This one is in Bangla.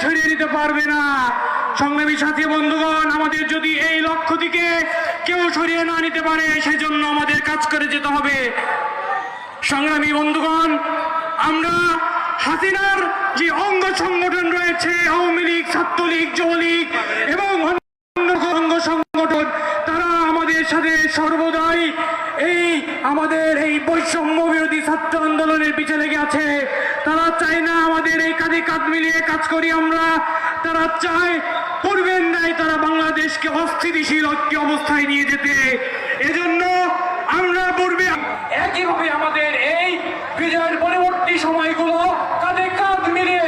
সরিয়ে দিতে পারবে না। সংগ্রামী সাথী বন্ধুগণ, আমাদের যদি এই লক্ষ্য থেকে কেউ সরিয়ে না নিতে পারে, সেজন্য আমাদের কাজ করে যেতে হবে। সংগ্রামী বন্ধুগণ, আমরা হাসিনার যে অঙ্গ সংগঠন রয়েছে, আওয়ামী লীগ, ছাত্রলীগ, যুবলীগ এবং অন্য অঙ্গ সংগঠন, তারা আমাদের সাথে সর্বদাই আমাদের এই বৈষম্য বিরোধী ছাত্র আন্দোলনের পিছে লেগে আছে। তারা চায় না আমাদের এই কাঁধে কাঁধ মিলিয়ে কাজ করি আমরা। তারা চায় পূর্বের ন্যায় তারা বাংলাদেশকে অস্থিতিশীল একটি অবস্থায় নিয়ে যেতে। এজন্য আমরা পূর্বে একইভাবে আমাদের এই বিজয়ের পরবর্তী সময়গুলো কাঁধে কাঁধ মিলিয়ে